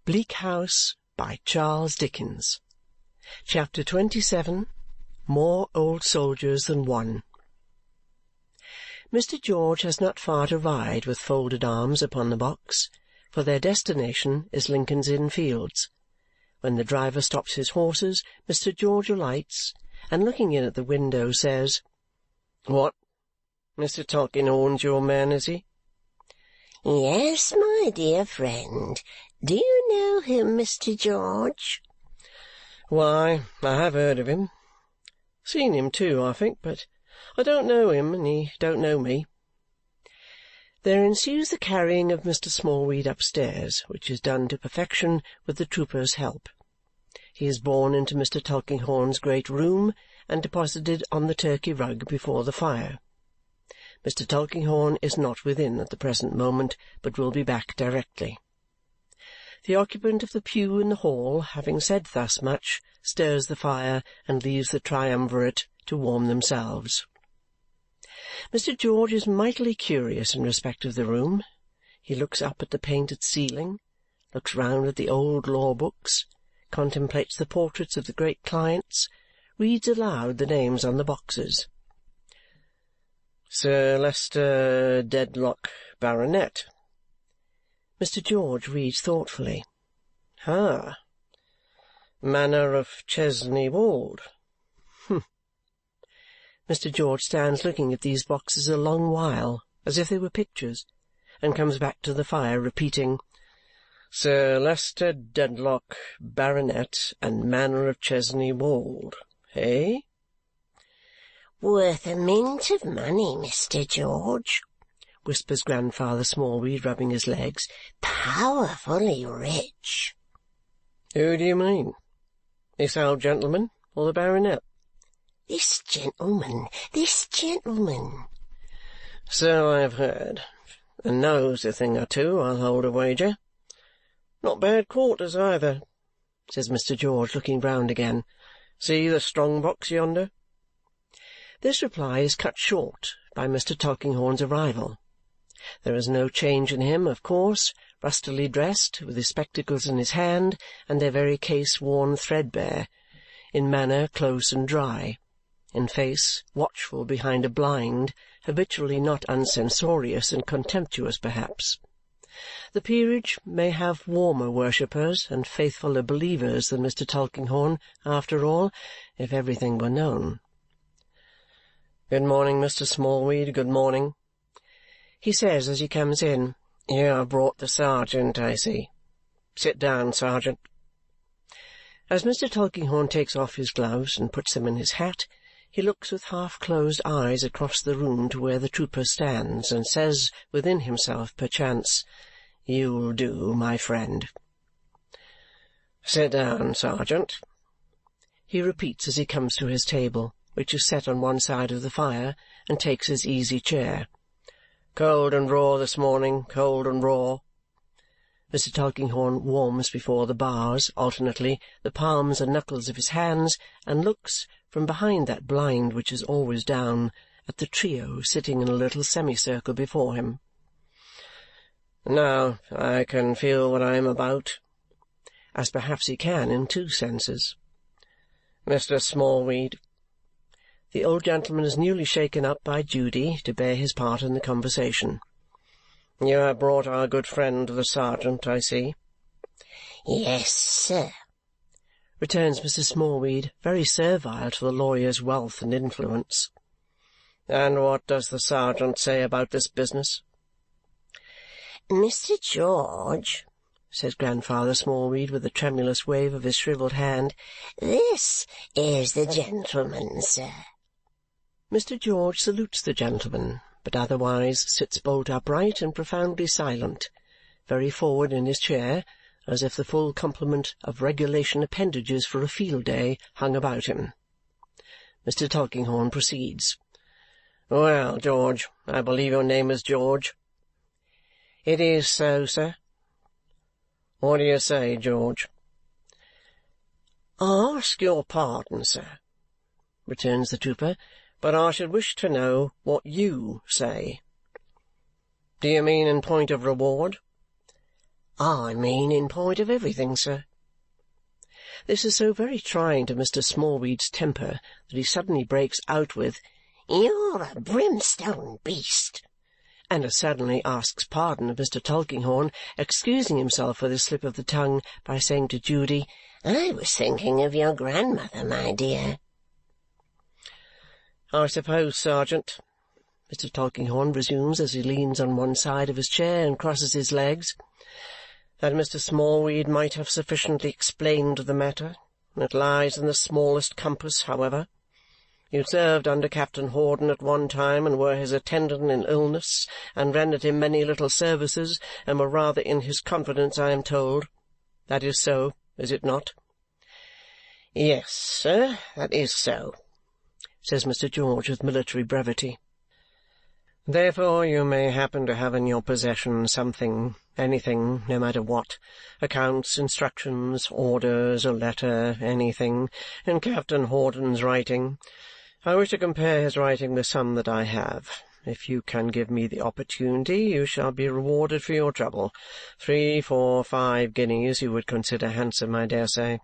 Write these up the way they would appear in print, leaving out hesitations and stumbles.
Bleak House by Charles Dickens. Chapter 27. More Old Soldiers Than One. Mr. George has not far to ride with folded arms upon the box, for their destination is Lincoln's Inn Fields. When the driver stops his horses, Mr. George alights, and looking in at the window says, "What, Mr. Tulkinghorn's your man, is he?" "Yes, my dear friend. Do you know him, Mr. George?" "Why, I have heard of him. Seen him too, I think, but I don't know him, and he don't know me." There ensues the carrying of Mr. Smallweed upstairs, which is done to perfection with the trooper's help. He is borne into Mr. Tulkinghorn's great room and deposited on the Turkey rug before the fire. Mr. Tulkinghorn is not within at the present moment, but will be back directly. The occupant of the pew in the hall, having said thus much, stirs the fire and leaves the triumvirate to warm themselves. Mr. George is mightily curious in respect of the room. He looks up at the painted ceiling, looks round at the old law books, contemplates the portraits of the great clients, reads aloud the names on the boxes. "Sir Leicester Dedlock, Baronet." Mr. George reads thoughtfully. "Ah! Manor of Chesney Wold. Mr. George stands looking at these boxes a long while, as if they were pictures, and comes back to the fire, repeating, "Sir Leicester Dedlock, Baronet, and Manor of Chesney Wold. Eh?" "Worth a mint of money, Mr. George," whispers Grandfather Smallweed, rubbing his legs. "Powerfully rich." "Who do you mean? This old gentleman or the baronet?" This gentleman. "So I have heard, and knows a thing or two, I'll hold a wager. Not bad quarters either," says Mr. George, looking round again. "See the strong box yonder?" This reply is cut short by Mr. Tulkinghorn's arrival. There is no change in him, of course, rustily dressed, with his spectacles in his hand, and their very case worn threadbare, in manner close and dry, in face watchful behind a blind, habitually not uncensorious and contemptuous perhaps. The peerage may have warmer worshippers and faithfuller believers than Mr. Tulkinghorn, after all, if everything were known. "Good morning, Mr. Smallweed, good morning," he says as he comes in. "You have brought the sergeant, I see. Sit down, sergeant." As Mr. Tulkinghorn takes off his gloves and puts them in his hat, he looks with half-closed eyes across the room to where the trooper stands, and says within himself, perchance, "You'll do, my friend." "Sit down, sergeant," he repeats as he comes to his table, which is set on one side of the fire, and takes his easy chair. "Cold and raw this morning, cold and raw." Mr. Tulkinghorn warms before the bars, alternately, the palms and knuckles of his hands, and looks, from behind that blind which is always down, at the trio sitting in a little semicircle before him. "Now I can feel what I am about," as perhaps he can in two senses. "Mr. Smallweed." The old gentleman is newly shaken up by Judy to bear his part in the conversation. "You have brought our good friend the sergeant, I see." "Yes, sir," returns Mr. Smallweed, very servile to the lawyer's wealth and influence. "And what does the sergeant say about this business?" "Mr. George," says Grandfather Smallweed with a tremulous wave of his shrivelled hand, "this is the gentleman, sir." Mr. George salutes the gentleman, but otherwise sits bolt upright and profoundly silent, very forward in his chair, as if the full complement of regulation appendages for a field-day hung about him. Mr. Tulkinghorn proceeds. "Well, George, I believe your name is George?" "It is so, sir." "What do you say, George?" "I ask your pardon, sir," returns the trooper, "but I should wish to know what you say." "Do you mean in point of reward?" I mean in point of everything, sir." This is so very trying to Mr. Smallweed's temper that he suddenly breaks out with, "You're a brimstone beast!" and as suddenly asks pardon of Mr. Tulkinghorn, excusing himself for this slip of the tongue by saying to Judy, "I was thinking of your grandmother, my dear." "I suppose, sergeant," Mr. Tulkinghorn resumes as he leans on one side of his chair and crosses his legs, "that Mr. Smallweed might have sufficiently explained the matter. It lies in the smallest compass, however. You served under Captain Hawdon at one time, and were his attendant in illness, and rendered him many little services, and were rather in his confidence, I am told. That is so, is it not?" "Yes, sir, that is so," says Mr. George with military brevity. "Therefore you may happen to have in your possession something, anything, no matter what, accounts, instructions, orders, a letter, anything, in Captain Hawdon's writing. I wish to compare his writing with some that I have. If you can give me the opportunity, you shall be rewarded for your trouble. 3, 4, 5 guineas you would consider handsome, I dare say."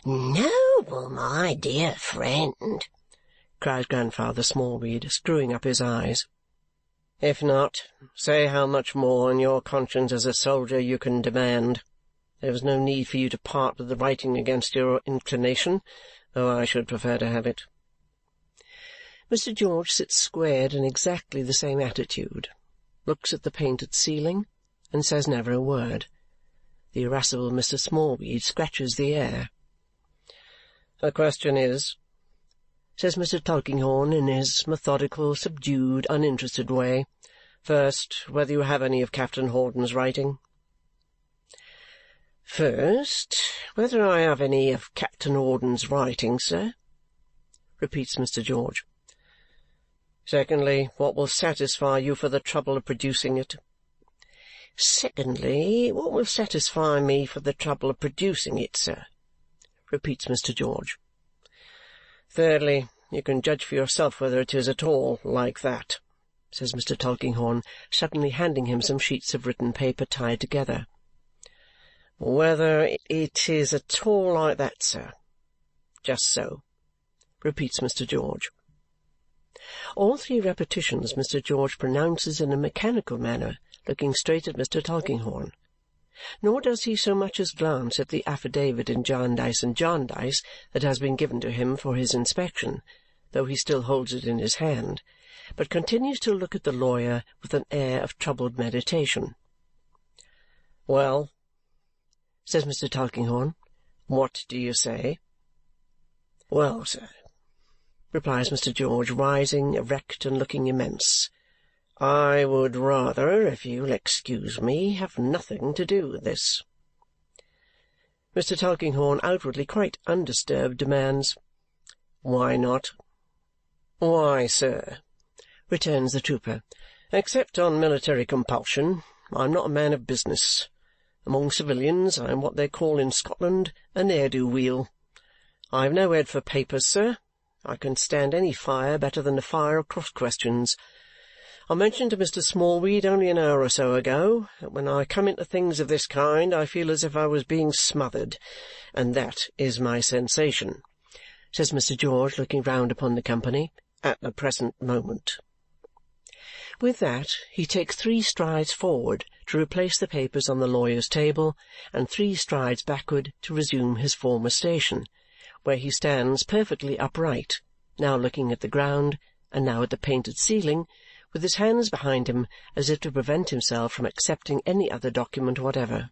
"Noble, my dear friend!" cries Grandfather Smallweed, screwing up his eyes. "If not, say how much more in your conscience as a soldier you can demand. There is no need for you to part with the writing against your inclination, though I should prefer to have it." Mr. George sits squared in exactly the same attitude, looks at the painted ceiling, and says never a word. The irascible Mr. Smallweed scratches the air. "The question is," says Mr. Tulkinghorn in his methodical, subdued, uninterested way, "first, whether you have any of Captain Hawdon's writing?" "First, whether I have any of Captain Hawdon's writing, sir?" repeats Mr. George. "Secondly, what will satisfy you for the trouble of producing it?" "Secondly, what will satisfy me for the trouble of producing it, sir?" repeats Mr. George. "Thirdly, you can judge for yourself whether it is at all like that," says Mr. Tulkinghorn, suddenly handing him some sheets of written paper tied together. "Whether it is at all like that, sir. Just so," repeats Mr. George. All 3 repetitions Mr. George pronounces in a mechanical manner, looking straight at Mr. Tulkinghorn. Nor does he so much as glance at the affidavit in Jarndyce and Jarndyce that has been given to him for his inspection, though he still holds it in his hand, but continues to look at the lawyer with an air of troubled meditation. "Well," says Mr. Tulkinghorn, "what do you say?" "Well, sir," replies Mr. George, rising erect and looking immense, "I would rather, if you'll excuse me, have nothing to do with this." Mr. Tulkinghorn, outwardly quite undisturbed, demands, "Why not?" "Why, sir," returns the trooper, "except on military compulsion, I am not a man of business. Among civilians I am what they call in Scotland a ne'er-do-weel. I have no head for papers, sir. I can stand any fire better than the fire of cross-questions. I mentioned to Mr. Smallweed only an hour or so ago that when I come into things of this kind I feel as if I was being smothered, and that is my sensation," says Mr. George, looking round upon the company, "at the present moment." With that he takes 3 strides forward to replace the papers on the lawyer's table, and 3 strides backward to resume his former station, where he stands perfectly upright, now looking at the ground and now at the painted ceiling, with his hands behind him as if to prevent himself from accepting any other document whatever.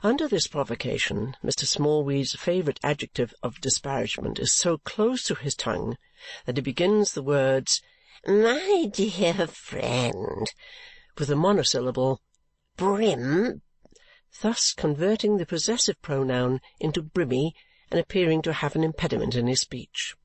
Under this provocation, Mr. Smallweed's favourite adjective of disparagement is so close to his tongue that he begins the words, "My dear friend," with the monosyllable "brim," thus converting the possessive pronoun into brimmy and appearing to have an impediment in his speech.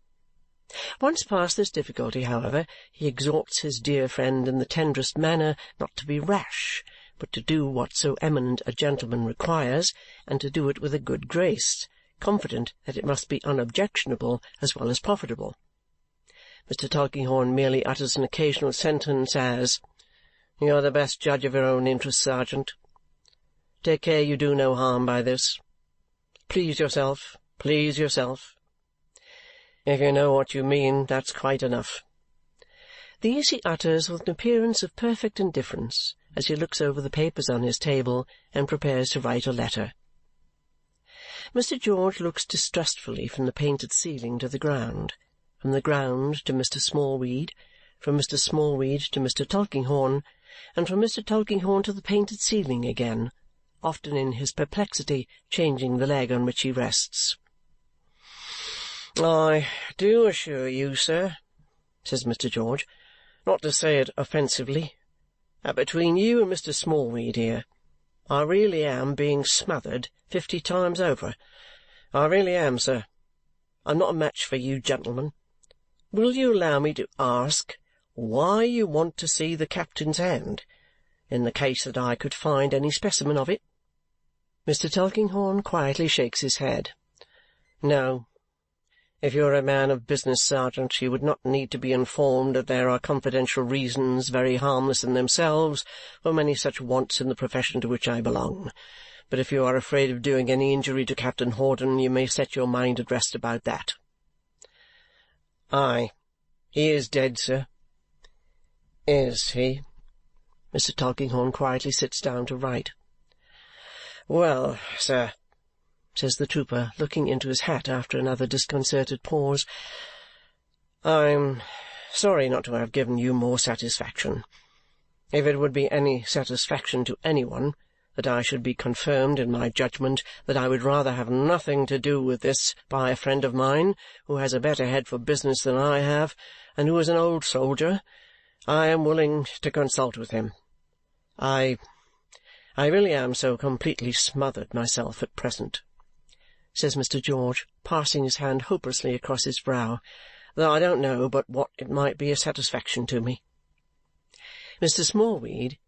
Once past this difficulty, however, he exhorts his dear friend in the tenderest manner not to be rash, but to do what so eminent a gentleman requires, and to do it with a good grace, confident that it must be unobjectionable as well as profitable. Mr. Tulkinghorn merely utters an occasional sentence as, You're the best judge of your own interests, Sergeant. Take care you do no harm by this. Please yourself, please yourself. If you know what you mean, that's quite enough." These he utters with an appearance of perfect indifference as he looks over the papers on his table and prepares to write a letter. Mr. George looks distrustfully from the painted ceiling to the ground, from the ground to Mr. Smallweed, from Mr. Smallweed to Mr. Tulkinghorn, and from Mr. Tulkinghorn to the painted ceiling again, often in his perplexity changing the leg on which he rests. "I do assure you, sir," says Mr. George, "not to say it offensively, that between you and Mr. Smallweed here, I really am being smothered 50 times over. I really am, sir. I'm not a match for you gentlemen. Will you allow me to ask why you want to see the captain's hand, in the case that I could find any specimen of it?" Mr. Tulkinghorn quietly shakes his head. "No. If you are a man of business, Sergeant, you would not need to be informed that there are confidential reasons, very harmless in themselves, for many such wants in the profession to which I belong. But if you are afraid of doing any injury to Captain Hawdon, you may set your mind at rest about that." "Aye. He is dead, sir." "Is he?" Mr. Tulkinghorn quietly sits down to write. "Well, sir," says the trooper, looking into his hat after another disconcerted pause, "I'm sorry not to have given you more satisfaction. If it would be any satisfaction to any one that I should be confirmed in my judgment that I would rather have nothing to do with this by a friend of mine who has a better head for business than I have, and who is an old soldier, I am willing to consult with him. I really am so completely smothered myself at present," says Mr. George, passing his hand hopelessly across his brow, "that I don't know but what it might be a satisfaction to me." Mr. Smallweed,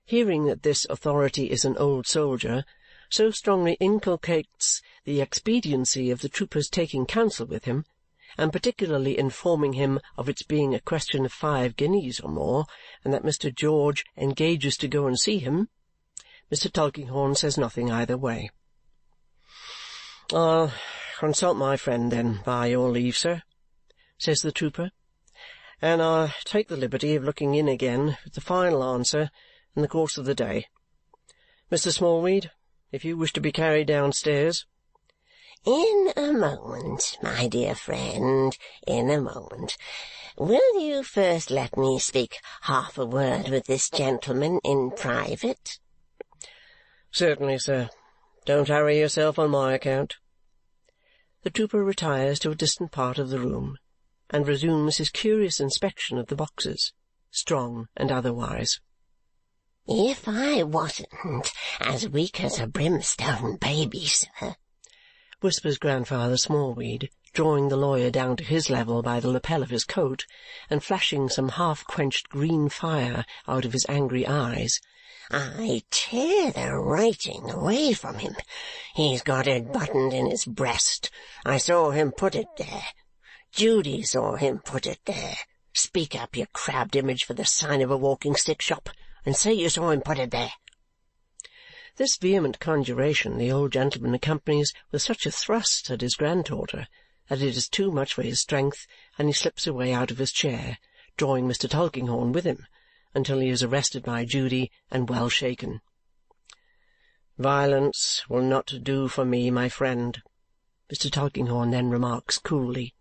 hearing that this authority is an old soldier, so strongly inculcates the expediency of the trooper's taking counsel with him, and particularly informing him of its being a question of 5 guineas or more, and that Mr. George engages to go and see him, Mr. Tulkinghorn says nothing either way. "I'll consult my friend, then, by your leave, sir," says the trooper, "and I'll take the liberty of looking in again with the final answer in the course of the day. Mr. Smallweed, if you wish to be carried downstairs." "In a moment, my dear friend, in a moment. Will you first let me speak half a word with this gentleman in private?" "Certainly, sir. Don't hurry yourself on my account." The trooper retires to a distant part of the room and resumes his curious inspection of the boxes, strong and otherwise. "If I wasn't as weak as a brimstone baby, sir," whispers Grandfather Smallweed, drawing the lawyer down to his level by the lapel of his coat and flashing some half-quenched green fire out of his angry eyes, "I'd tear the writing away from him. He's got it buttoned in his breast. I saw him put it there. Judy saw him put it there. Speak up, you crabbed image, for the sign of a walking-stick shop, and say you saw him put it there." This vehement conjuration the old gentleman accompanies with such a thrust at his granddaughter that it is too much for his strength, and he slips away out of his chair, drawing Mr. Tulkinghorn with him, until he is arrested by Judy and well shaken. "Violence will not do for me, my friend," Mr. Tulkinghorn then remarks coolly.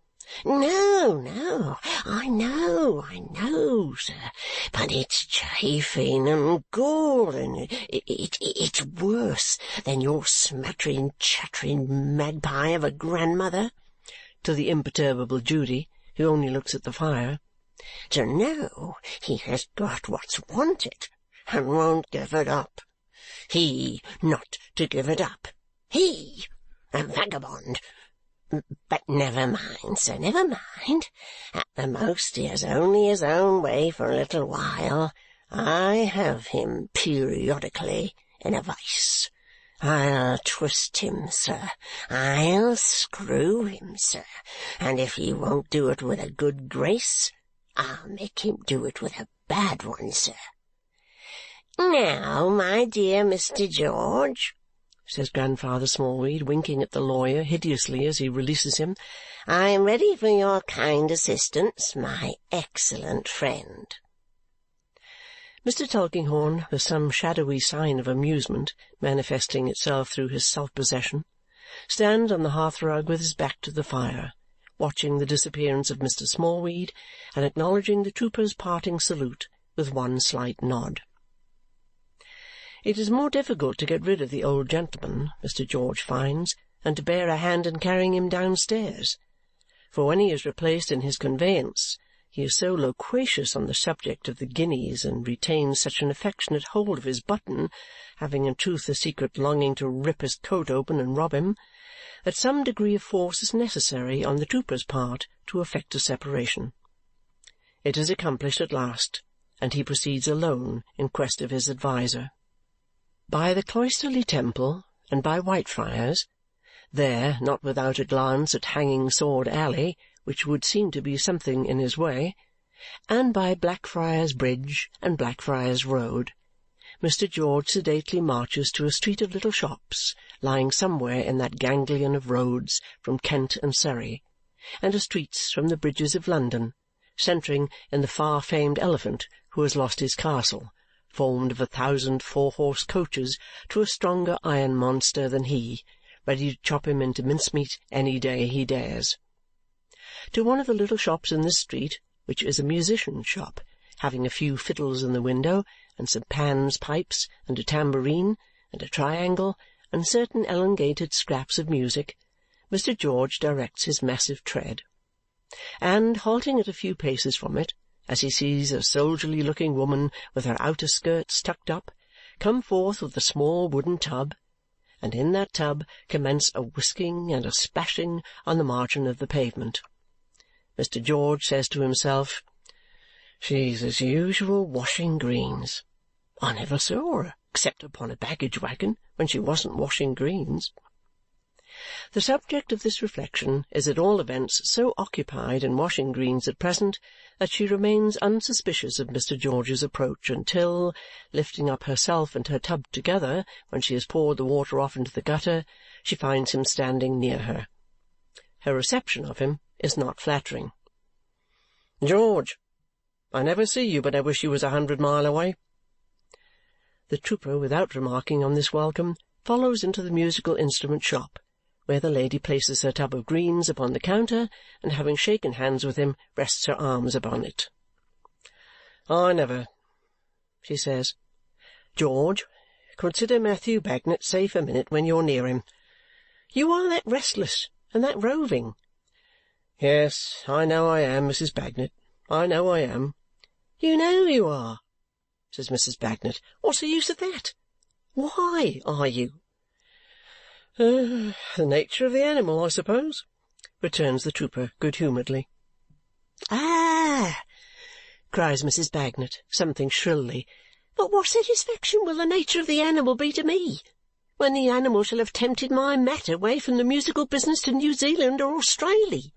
No, I know, sir, but it's chafing and galling. It's worse than your smattering, chattering magpie of a grandmother," to the imperturbable Judy, who only looks at the fire, "to know he has got what's wanted and won't give it up. He not to give it up. He, a vagabond. But never mind, sir, never mind. At the most he has only his own way for a little while. I have him periodically in a vice. I'll twist him, sir. I'll screw him, sir. And if he won't do it with a good grace, I'll make him do it with a bad one, sir. "Now, my dear Mr. George," says Grandfather Smallweed, winking at the lawyer hideously as he releases him, "I am ready for your kind assistance, my excellent friend." Mr. Tulkinghorn, with some shadowy sign of amusement manifesting itself through his self-possession, stands on the hearth-rug with his back to the fire, watching the disappearance of Mr. Smallweed and acknowledging the trooper's parting salute with one slight nod. It is more difficult to get rid of the old gentleman, Mr. George finds, than to bear a hand in carrying him downstairs, for when he is replaced in his conveyance, he is so loquacious on the subject of the guineas and retains such an affectionate hold of his button, having in truth a secret longing to rip his coat open and rob him, that some degree of force is necessary on the trooper's part to effect a separation. It is accomplished at last, and he proceeds alone in quest of his adviser. By the Cloisterly Temple and by Whitefriars, there, not without a glance at Hanging Sword Alley, which would seem to be something in his way, and by Blackfriars Bridge and Blackfriars Road, Mr. George sedately marches to a street of little shops lying somewhere in that ganglion of roads from Kent and Surrey, and of streets from the bridges of London, centring in the far-famed elephant who has lost his castle, formed of 1,000 four-horse coaches, to a stronger iron monster than he, ready to chop him into mincemeat any day he dares. To one of the little shops in this street, which is a musician's shop, having a few fiddles in the window, and some Pan's pipes, and a tambourine, and a triangle, and certain elongated scraps of music, Mr. George directs his massive tread. And, halting at a few paces from it, as he sees a soldierly-looking woman with her outer skirts tucked up, come forth with a small wooden tub, and in that tub commence a whisking and a splashing on the margin of the pavement. Mr. George says to himself, "She's as usual washing greens. I never saw her, except upon a baggage-wagon, when she wasn't washing greens." The subject of this reflection is at all events so occupied in washing greens at present that she remains unsuspicious of Mr. George's approach until, lifting up herself and her tub together when she has poured the water off into the gutter, she finds him standing near her. Her reception of him is not flattering. "George, I never see you but I wish you was 100 mile away." The trooper, without remarking on this welcome, follows into the musical instrument shop, where the lady places her tub of greens upon the counter, and having shaken hands with him, rests her arms upon it. "I never," she says. "George, consider Matthew Bagnet safe a minute when you're near him. You are that restless and that roving." "Yes, I know I am, Mrs. Bagnet. I know I am." "You know you are," says Mrs. Bagnet. "What's the use of that? Why are you?" "The nature of the animal, I suppose," returns the trooper good-humouredly. "Ah!" cries Mrs. Bagnet, something shrilly. "But what satisfaction will the nature of the animal be to me, when the animal shall have tempted my mat away from the musical business to New Zealand or Australia?"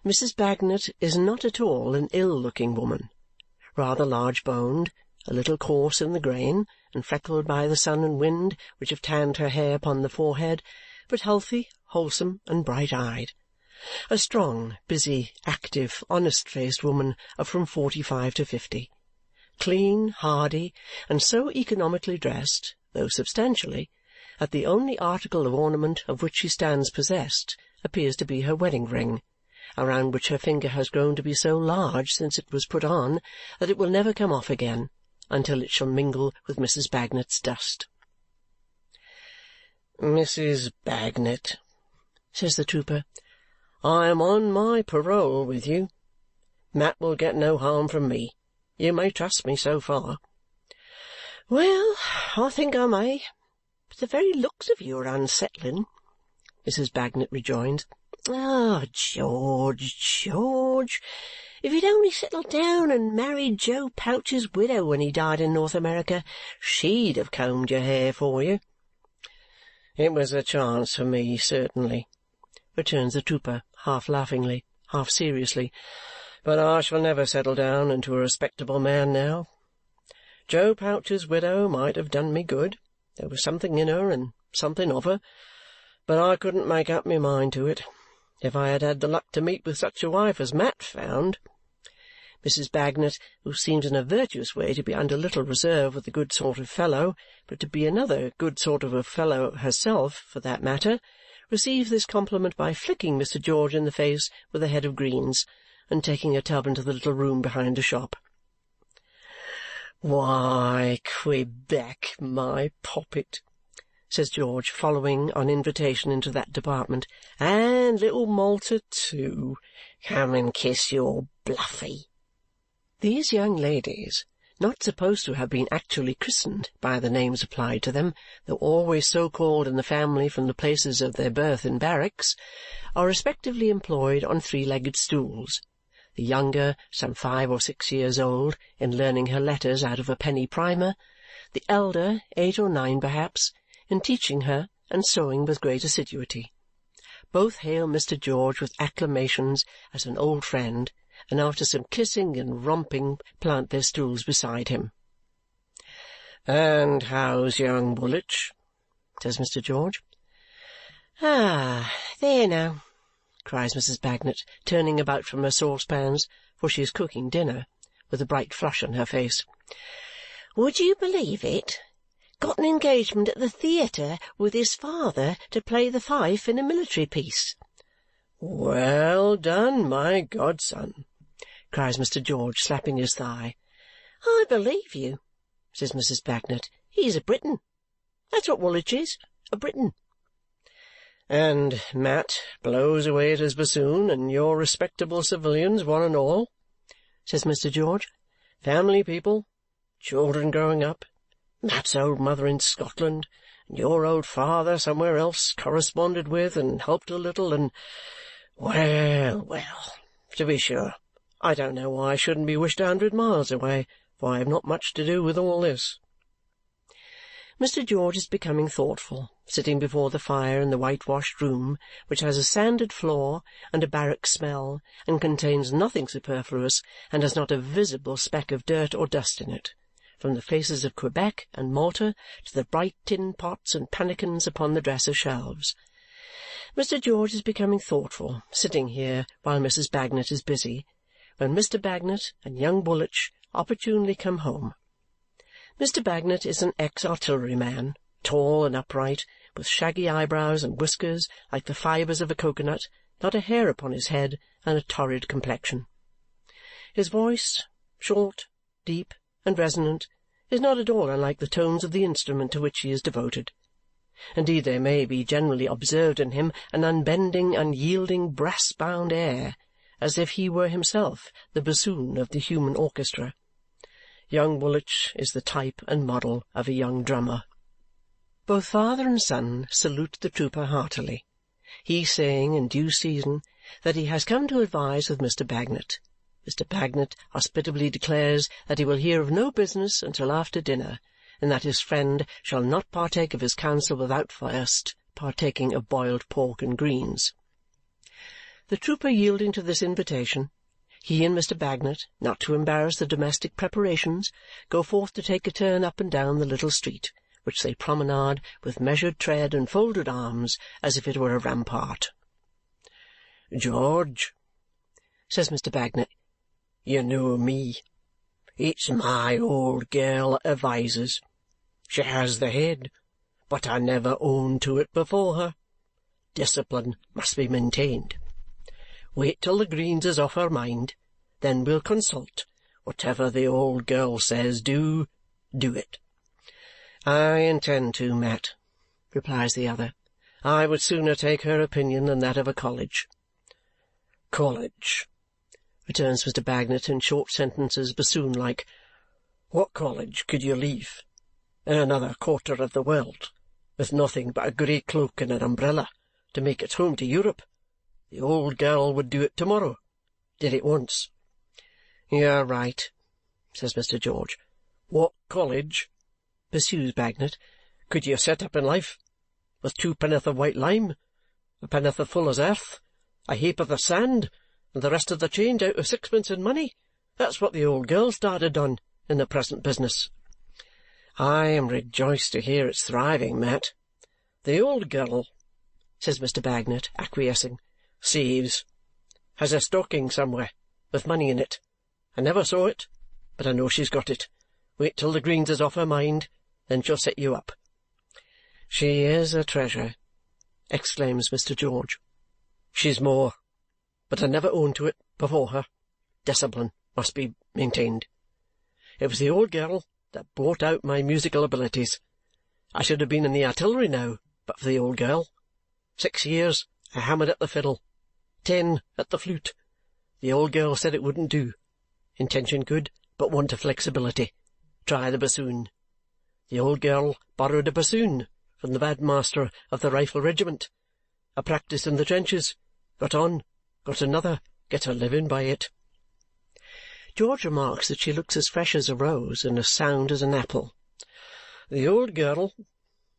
Mrs. Bagnet is not at all an ill-looking woman, rather large-boned, a little coarse in the grain, and freckled by the sun and wind which have tanned her hair upon the forehead, but healthy, wholesome, and bright-eyed. A strong, busy, active, honest-faced woman of from 45 to 50. Clean, hardy, and so economically dressed, though substantially, that the only article of ornament of which she stands possessed appears to be her wedding-ring, around which her finger has grown to be so large since it was put on that it will never come off again until it shall mingle with Mrs. Bagnet's dust. "Mrs. Bagnet," says the trooper, "I am on my parole with you. Mat will get no harm from me. You may trust me so far." "Well, I think I may, but the very looks of you are unsettling," Mrs. Bagnet rejoins. "Ah, George, George, if you'd only settled down and married Joe Pouch's widow when he died in North America, she'd have combed your hair for you." "It was a chance for me, certainly," returns the trooper, half laughingly, half seriously, "but I shall never settle down into a respectable man now. Joe Pouch's widow might have done me good. There was something in her and something of her, but I couldn't make up my mind to it. If I had had the luck to meet with such a wife as Mat found—" Mrs. Bagnet, who seems in a virtuous way to be under little reserve with a good sort of fellow, but to be another good sort of a fellow herself for that matter, received this compliment by flicking Mr. George in the face with a head of greens and taking a tub into the little room behind the shop. "Why, Quebec, my poppet," says George, following on invitation into that department, "and little Malta too. Come and kiss your Bluffy." These young ladies, not supposed to have been actually christened by the names applied to them, though always so called in the family from the places of their birth in barracks, are respectively employed on three-legged stools, the younger some 5 or 6 years old in learning her letters out of a penny primer, the elder 8 or 9 perhaps in teaching her and sewing with great assiduity. Both hail Mr. George with acclamations as an old friend, and after some kissing and romping plant their stools beside him. "And how's young Woolwich?" says Mr. George. "Ah, there now!" cries Mrs. Bagnet, turning about from her saucepans, for she is cooking dinner, with a bright flush on her face. "Would you believe it? Got an engagement at the theatre with his father to play the fife in a military piece." "Well done, my godson!" cries Mr. George, slapping his thigh. "I believe you," says Mrs. Bagnet. "He's a Briton. That's what Woolwich is, a Briton." "And Mat blows away at his bassoon, and your respectable civilians, one and all," says Mr. George. "Family people, children growing up, Mat's old mother in Scotland, and your old father somewhere else corresponded with and helped a little, and well, well, to be sure, I don't know why I shouldn't be wished 100 miles away, for I have not much to do with all this." Mr. George is becoming thoughtful, sitting before the fire in the whitewashed room, which has a sanded floor and a barrack smell, and contains nothing superfluous, and has not a visible speck of dirt or dust in it, from the faces of Quebec and Malta to the bright tin pots and pannikins upon the dresser shelves. Mr. George is becoming thoughtful, sitting here while Mrs. Bagnet is busy, when Mr. Bagnet and young Woolwich opportunely come home. Mr. Bagnet is an ex-artilleryman, tall and upright, with shaggy eyebrows and whiskers like the fibres of a cocoanut, not a hair upon his head, and a torrid complexion. His voice, short, deep, and resonant, is not at all unlike the tones of the instrument to which he is devoted. Indeed, there may be generally observed in him an unbending, unyielding, brass-bound air, as if he were himself the bassoon of the human orchestra. Young Woolwich is the type and model of a young drummer. Both father and son salute the trooper heartily, he saying in due season that he has come to advise with Mr. Bagnet. Mr. Bagnet hospitably declares that he will hear of no business until after dinner, and that his friend shall not partake of his counsel without first partaking of boiled pork and greens. The trooper yielding to this invitation, he and Mr. Bagnet, not to embarrass the domestic preparations, go forth to take a turn up and down the little street, which they promenade with measured tread and folded arms as if it were a rampart. "George," says Mr. Bagnet, "you know me. It's my old girl that advises. She has the head, but I never owned to it before her. Discipline must be maintained. Wait till the greens is off her mind, then we'll consult. Whatever the old girl says do it." "I intend to, Mat," replies the other. "I would sooner take her opinion than that of a college." "College," returns Mr. Bagnet in short sentences, bassoon-like. "What college could you leave? In another quarter of the world, with nothing but a grey cloak and an umbrella to make it home to Europe. The old girl would do it to-morrow. Did it once." "You're right," says Mr. George. "What college," pursues Bagnet, "could you set up in life? With 2 penn'orth of white lime, a penn'orth of fuller's earth, a heap of the sand, and the rest of the change out of 6pence in money? That's what the old girl started on in the present business." "I am rejoiced to hear it's thriving, Mat. The old girl," says Mr. Bagnet, acquiescing, "saves. Has a stocking somewhere, with money in it. I never saw it, but I know she's got it. Wait till the greens is off her mind, then she'll set you up." "She is a treasure!" exclaims Mr. George. "She's more, but I never owned to it before her. Discipline must be maintained. It was the old girl that brought out my musical abilities. I should have been in the artillery now but for the old girl. 6 years I hammered at the fiddle, 10 at the flute. The old girl said it wouldn't do. Intention good, but want of flexibility. Try the bassoon. The old girl borrowed a bassoon from the bandmaster of the rifle regiment. I practised in the trenches, got on, got another, get a living by it." George remarks that she looks as fresh as a rose and as sound as an apple. "The old girl,"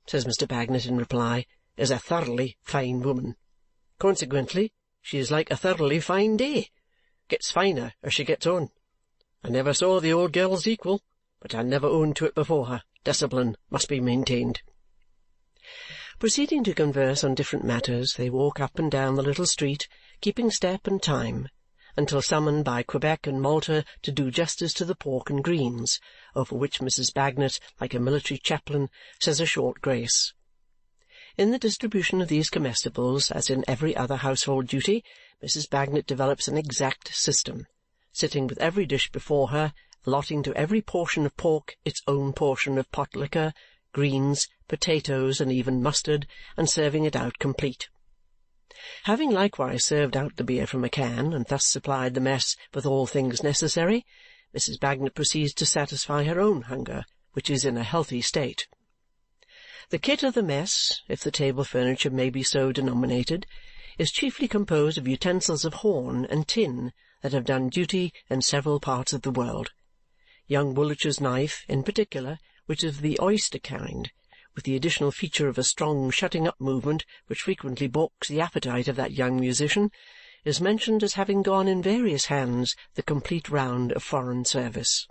says Mr. Bagnet in reply, "is a thoroughly fine woman. Consequently, she is like a thoroughly fine day. Gets finer as she gets on. I never saw the old girl's equal, but I never owned to it before her. Discipline must be maintained." Proceeding to converse on different matters, they walk up and down the little street, keeping step and time, until summoned by Quebec and Malta to do justice to the pork and greens, over which Mrs. Bagnet, like a military chaplain, says a short grace. In the distribution of these comestibles, as in every other household duty, Mrs. Bagnet develops an exact system, sitting with every dish before her, allotting to every portion of pork its own portion of pot liquor, greens, potatoes, and even mustard, and serving it out complete. Having likewise served out the beer from a can, and thus supplied the mess with all things necessary, Mrs. Bagnet proceeds to satisfy her own hunger, which is in a healthy state. The kit of the mess, if the table furniture may be so denominated, is chiefly composed of utensils of horn and tin that have done duty in several parts of the world. Young Woolwich's knife, in particular, which is of the oyster kind, with the additional feature of a strong shutting-up movement which frequently balks the appetite of that young musician, is mentioned as having gone in various hands the complete round of foreign service.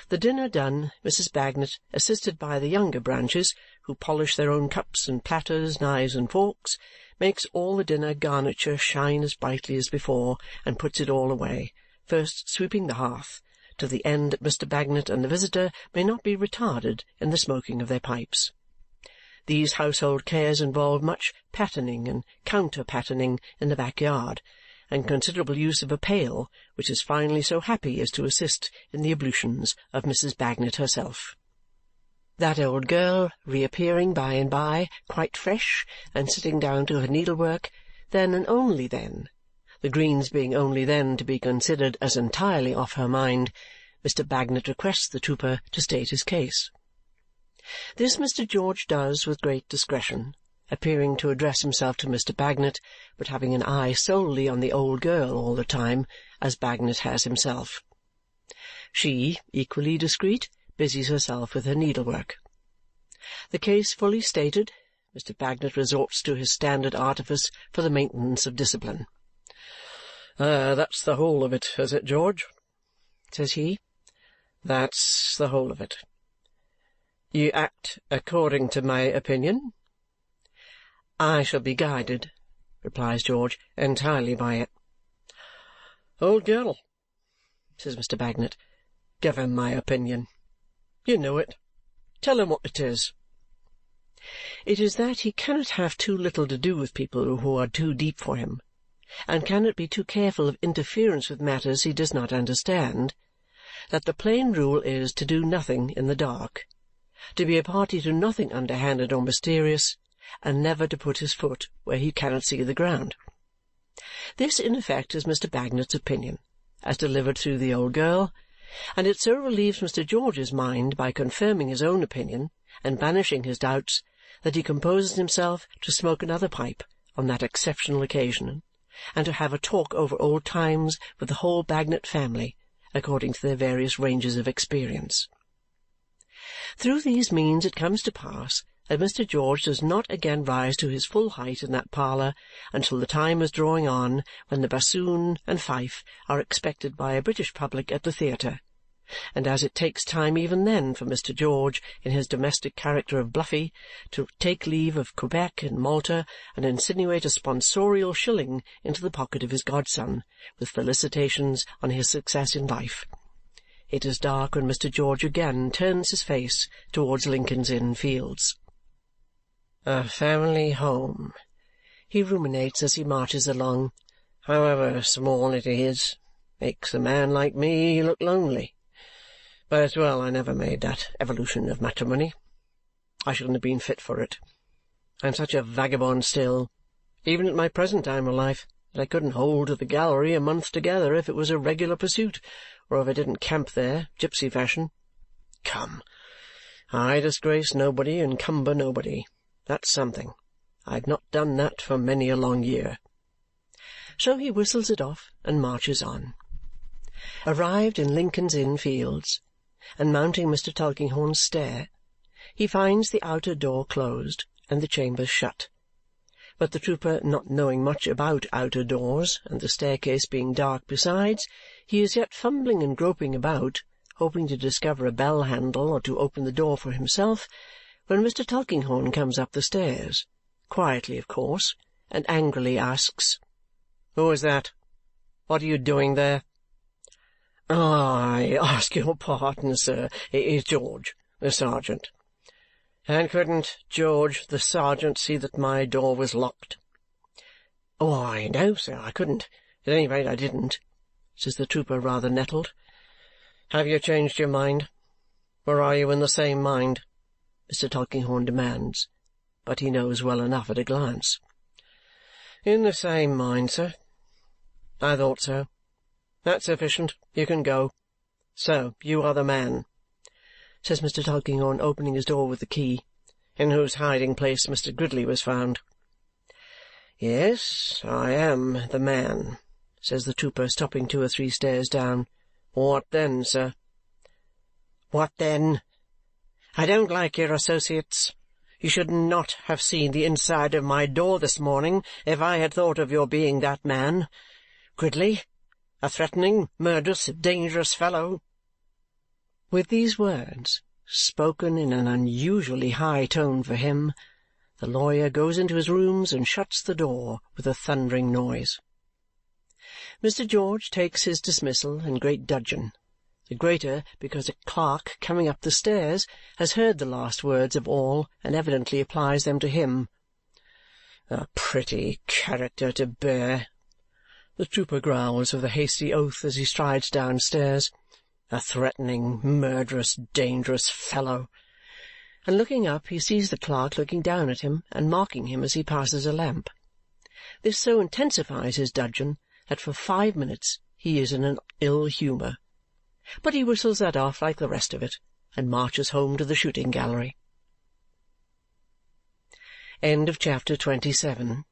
The dinner done, Mrs. Bagnet, assisted by the younger branches, who polish their own cups and platters, knives and forks, makes all the dinner garniture shine as brightly as before, and puts it all away, first sweeping the hearth, to the end that Mr. Bagnet and the visitor may not be retarded in the smoking of their pipes. These household cares involve much pattening and counter-pattening in the backyard, and considerable use of a pail, which is finally so happy as to assist in the ablutions of Mrs. Bagnet herself. That old girl reappearing by and by, quite fresh, and sitting down to her needlework, then and only then, the greens being only then to be considered as entirely off her mind, Mr. Bagnet requests the trooper to state his case. This Mr. George does with great discretion, appearing to address himself to Mr. Bagnet, but having an eye solely on the old girl all the time, as Bagnet has himself. She, equally discreet, busies herself with her needlework. The case fully stated, Mr. Bagnet resorts to his standard artifice for the maintenance of discipline. "That's the whole of it, is it, George?" says he. "That's the whole of it. You act according to my opinion?" "I shall be guided," replies George, "entirely by it." "Old girl," says Mr. Bagnet, "give him my opinion. You know it. Tell him what it is." It is that he cannot have too little to do with people who are too deep for him, and cannot be too careful of interference with matters he does not understand, that the plain rule is to do nothing in the dark, to be a party to nothing underhanded or mysterious, and never to put his foot where he cannot see the ground. This, in effect, is Mr. Bagnet's opinion, as delivered through the old girl, and it so relieves Mr. George's mind by confirming his own opinion and banishing his doubts that he composes himself to smoke another pipe on that exceptional occasion, and to have a talk over old times with the whole Bagnet family, according to their various ranges of experience. Through these means it comes to pass that Mr. George does not again rise to his full height in that parlour until the time is drawing on when the bassoon and fife are expected by a British public at the theatre, and as it takes time even then for Mr. George, in his domestic character of Bluffy, to take leave of Quebec and Malta and insinuate a sponsorial shilling into the pocket of his godson, with felicitations on his success in life. It is dark when Mr. George again turns his face towards Lincoln's Inn Fields. "A family home," he ruminates as he marches along, "however small it is, makes a man like me look lonely. But it's well I never made that evolution of matrimony. I shouldn't have been fit for it. I'm such a vagabond still, even at my present time of life, that I couldn't hold to the gallery a month together if it was a regular pursuit, or if I didn't camp there, gipsy fashion. Come, I disgrace nobody and cumber nobody. That's something. I've not done that for many a long year." So he whistles it off and marches on. Arrived in Lincoln's Inn Fields, and mounting Mr. Tulkinghorn's stair, he finds the outer door closed and the chambers shut. But the trooper not knowing much about outer doors, and the staircase being dark besides, he is yet fumbling and groping about, hoping to discover a bell-handle or to open the door for himself, when Mr. Tulkinghorn comes up the stairs, quietly of course, and angrily asks, "Who is that? What are you doing there?" "I ask your pardon, sir. It is George, the sergeant." "And couldn't George, the sergeant, see that my door was locked?" "Why, no, sir, I couldn't. At any rate, I didn't," says the trooper, rather nettled. "Have you changed your mind? Or are you in the same mind?" Mr. Tulkinghorn demands, but he knows well enough at a glance. "In the same mind, sir." "I thought so. That's sufficient. You can go. So you are the man," says Mr. Tulkinghorn, opening his door with the key, "in whose hiding-place Mr. Gridley was found." "Yes, I am the man," says the trooper, stopping 2 or 3 stairs down. "What then, sir?" "What then? I don't like your associates. You should not have seen the inside of my door this morning if I had thought of your being that man. Gridley, a threatening, murderous, dangerous fellow." With these words, spoken in an unusually high tone for him, the lawyer goes into his rooms and shuts the door with a thundering noise. Mr. George takes his dismissal in great dudgeon, the greater because a clerk coming up the stairs has heard the last words of all and evidently applies them to him. "A pretty character to bear," the trooper growls with a hasty oath as he strides downstairs. "A threatening, murderous, dangerous fellow!" And looking up, he sees the clerk looking down at him and marking him as he passes a lamp. This so intensifies his dudgeon that for 5 minutes he is in an ill humour. But he whistles that off like the rest of it and marches home to the shooting gallery. Chapter 27